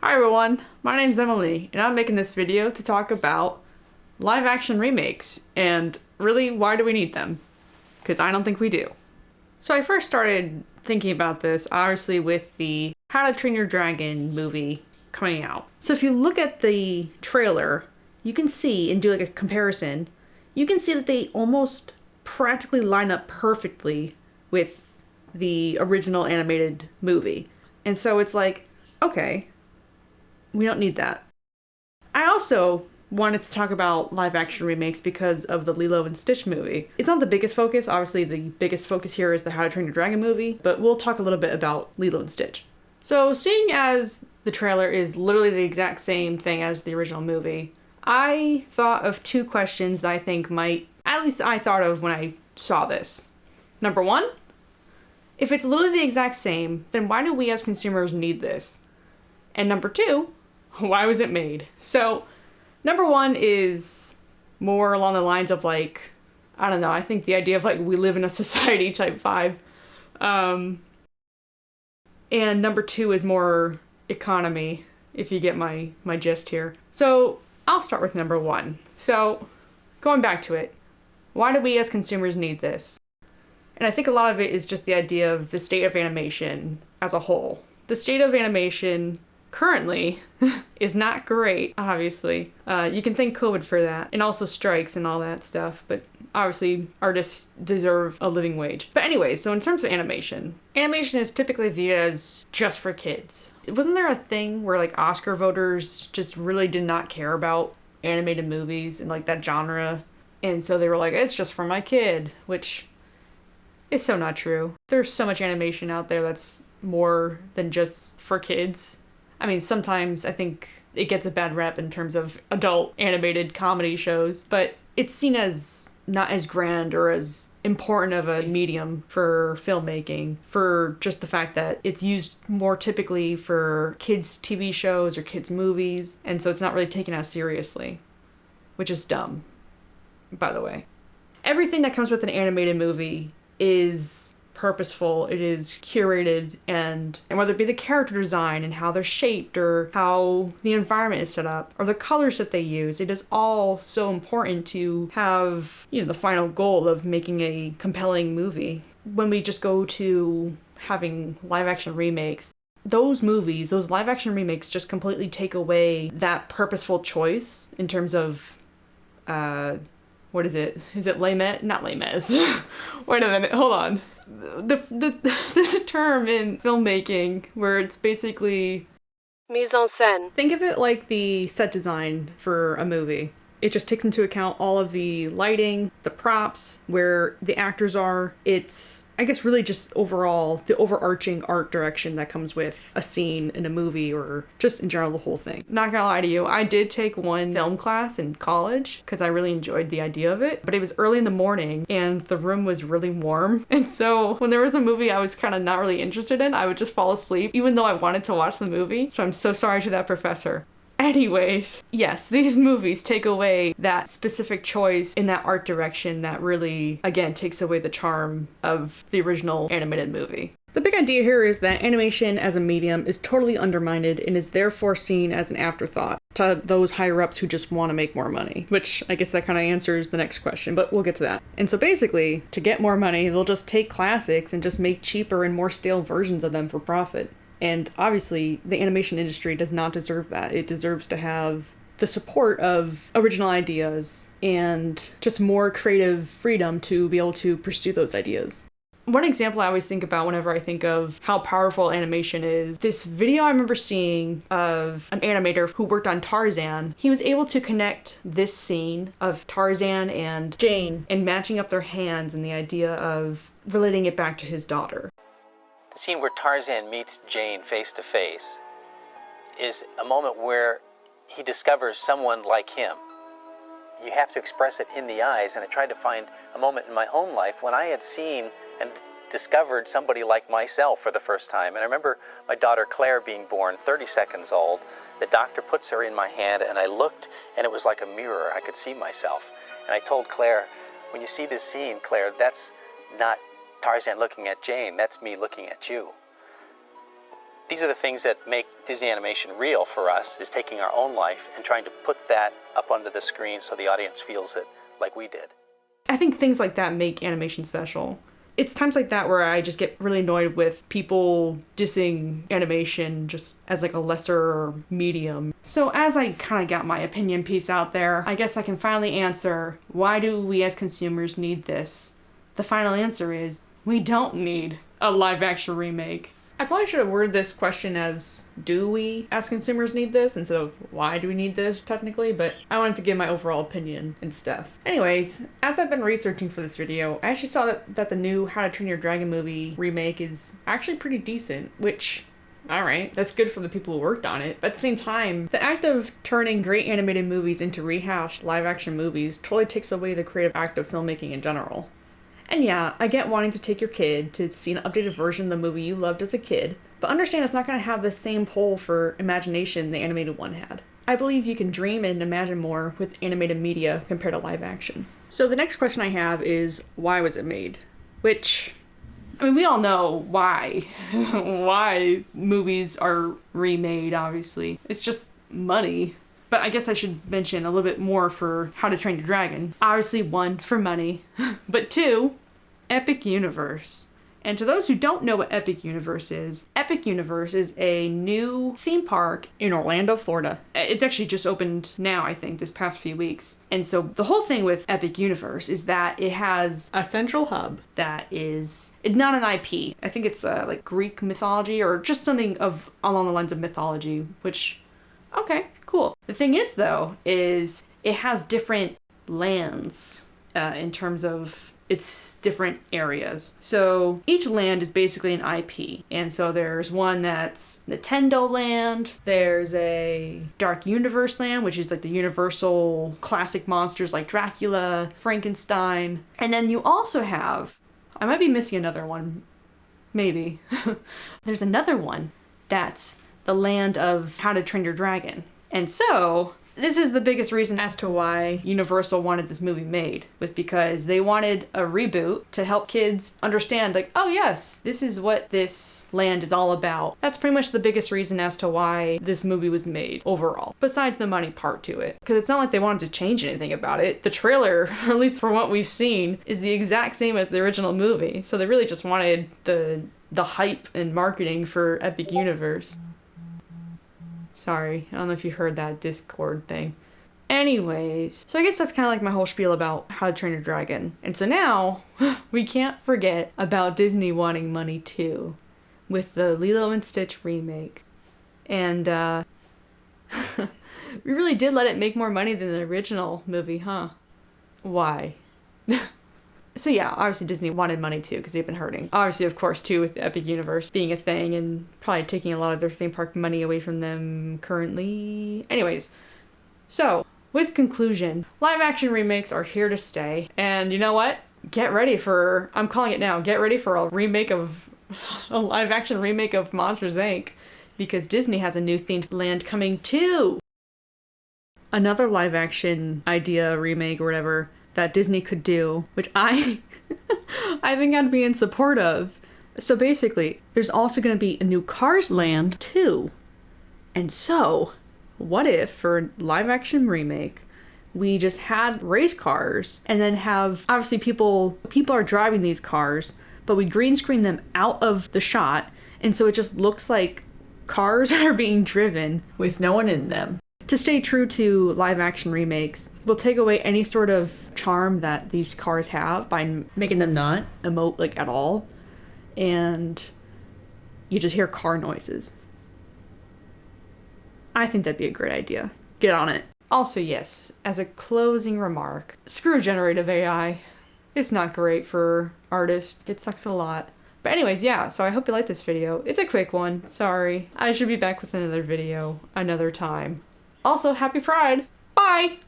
Hi everyone, my name's Emily, and I'm making this video to talk about live action remakes, and really, why do we need them? Because I don't think we do. So I first started thinking about this, obviously, with the How to Train Your Dragon movie coming out. So if you look at the trailer, you can see, and do like a comparison, you can see that they almost practically line up perfectly with the original animated movie. And so it's like, okay, we don't need that. I also wanted to talk about live action remakes because of the Lilo and Stitch movie. It's not the biggest focus. Obviously, the biggest focus here is the How to Train Your Dragon movie, but we'll talk a little bit about Lilo and Stitch. So, seeing as the trailer is literally the exact same thing as the original movie, I thought of two questions that I think might, at least I thought of when I saw this. Number one, if it's literally the exact same, then why do we as consumers need this? And number two, why was it made? So, number one is more along the lines of like, I don't know, I think the idea of like we live in a society type vibe. And number two is more economy, if you get my gist here. So, I'll start with number one. So, going back to it, why do we as consumers need this? And I think a lot of it is just the idea of the state of animation as a whole. The state of animation currently is not great, obviously. You can thank COVID for that, and also strikes and all that stuff, but obviously artists deserve a living wage. But anyway, so in terms of animation is typically viewed as just for kids. Wasn't there a thing where like Oscar voters just really did not care about animated movies and like that genre, and so they were like, it's just for my kid, which is so not true. There's so much animation out there that's more than just for kids. I mean, sometimes I think it gets a bad rep in terms of adult animated comedy shows, but it's seen as not as grand or as important of a medium for filmmaking, for just the fact that it's used more typically for kids' TV shows or kids' movies, and so it's not really taken as seriously, which is dumb, by the way. Everything that comes with an animated movie is purposeful, it is curated, and whether it be the character design and how they're shaped or how the environment is set up or the colors that they use, it is all so important to have, the final goal of making a compelling movie. When we just go to having live action remakes, those live action remakes just completely take away that purposeful choice in terms of what is it? Is it Les Mis? Not Les Mis. Wait a minute, hold on. There's a term in filmmaking where it's basically mise en scène. Think of it like the set design for a movie. It just takes into account all of the lighting, the props, where the actors are. It's, I guess, really just overall the overarching art direction that comes with a scene in a movie or just in general the whole thing. Not gonna lie to you, I did take one film class in college because I really enjoyed the idea of it, but it was early in the morning and the room was really warm. And so when there was a movie I was kind of not really interested in, I would just fall asleep even though I wanted to watch the movie. So I'm so sorry to that professor. Anyways, yes, these movies take away that specific choice in that art direction that really, again, takes away the charm of the original animated movie. The big idea here is that animation as a medium is totally undermined and is therefore seen as an afterthought to those higher ups who just want to make more money, which I guess that kind of answers the next question, but we'll get to that. And so basically, to get more money, they'll just take classics and just make cheaper and more stale versions of them for profit. And obviously, the animation industry does not deserve that. It deserves to have the support of original ideas and just more creative freedom to be able to pursue those ideas. One example I always think about whenever I think of how powerful animation is, this video I remember seeing of an animator who worked on Tarzan. He was able to connect this scene of Tarzan and Jane and matching up their hands and the idea of relating it back to his daughter. The scene where Tarzan meets Jane face to face is a moment where he discovers someone like him. You have to express it in the eyes, and I tried to find a moment in my own life when I had seen and discovered somebody like myself for the first time. And I remember my daughter Claire being born, 30 seconds old. The doctor puts her in my hand, and I looked, and it was like a mirror. I could see myself. And I told Claire, when you see this scene, Claire, that's not Tarzan looking at Jane, that's me looking at you. These are the things that make Disney animation real for us, is taking our own life and trying to put that up onto the screen so the audience feels it like we did. I think things like that make animation special. It's times like that where I just get really annoyed with people dissing animation just as like a lesser medium. So as I kind of got my opinion piece out there, I guess I can finally answer, why do we as consumers need this? The final answer is, we don't need a live action remake. I probably should have worded this question as, do we as consumers need this, instead of why do we need this technically, but I wanted to give my overall opinion and stuff. Anyways, as I've been researching for this video, I actually saw that the new How to Train Your Dragon movie remake is actually pretty decent, which, alright, that's good for the people who worked on it. But at the same time, the act of turning great animated movies into rehashed live action movies totally takes away the creative act of filmmaking in general. And yeah, I get wanting to take your kid to see an updated version of the movie you loved as a kid, but understand it's not going to have the same pull for imagination the animated one had. I believe you can dream and imagine more with animated media compared to live action. So the next question I have is, why was it made? Which, I mean, we all know why. Why movies are remade, obviously. It's just money. But I guess I should mention a little bit more for How to Train Your Dragon. Obviously, 1, for money, but 2, Epic Universe. And to those who don't know what Epic Universe is a new theme park in Orlando, Florida. It's actually just opened now, I think, this past few weeks. And so the whole thing with Epic Universe is that it has a central hub that is not an IP. I think it's like Greek mythology or just something along the lines of mythology, which, okay, cool. The thing is, though, is it has different lands in terms of its different areas. So each land is basically an IP. And so there's one that's Nintendo Land. There's a Dark Universe Land, which is like the universal classic monsters like Dracula, Frankenstein. And then you also have, I might be missing another one, maybe. There's another one that's the land of How to Train Your Dragon. And so, this is the biggest reason as to why Universal wanted this movie made, was because they wanted a reboot to help kids understand, like, oh yes, this is what this land is all about. That's pretty much the biggest reason as to why this movie was made overall, besides the money part to it. Because it's not like they wanted to change anything about it. The trailer, or at least from what we've seen, is the exact same as the original movie. So they really just wanted the hype and marketing for Epic Universe. Sorry, I don't know if you heard that Discord thing. Anyways, so I guess that's kind of like my whole spiel about How to Train Your Dragon. And so now, we can't forget about Disney wanting money too, with the Lilo and Stitch remake. And, we really did let it make more money than the original movie, huh? Why? So yeah, obviously Disney wanted money too, because they've been hurting. Obviously, of course, too, with the Epic Universe being a thing and probably taking a lot of their theme park money away from them currently. Anyways, so, with conclusion, live action remakes are here to stay. And you know what? Get ready for, I'm calling it now, get ready for a live action remake of Monsters, Inc. Because Disney has a new themed land coming too. Another live action idea, remake, or whatever, that Disney could do, which I think I'd be in support of. So basically, there's also going to be a new Cars land too. And so, what if for live action remake, we just had race cars and then have, obviously people are driving these cars, but we green screen them out of the shot, and so it just looks like cars are being driven with no one in them. To stay true to live action remakes, we'll take away any sort of charm that these cars have by making them not emote like at all, and you just hear car noises. I think that'd be a great idea. Get on it. Also, yes, as a closing remark, screw generative AI. It's not great for artists. It sucks a lot. But anyways, yeah, so I hope you liked this video. It's a quick one, sorry. I should be back with another video another time. Also, happy Pride! Bye!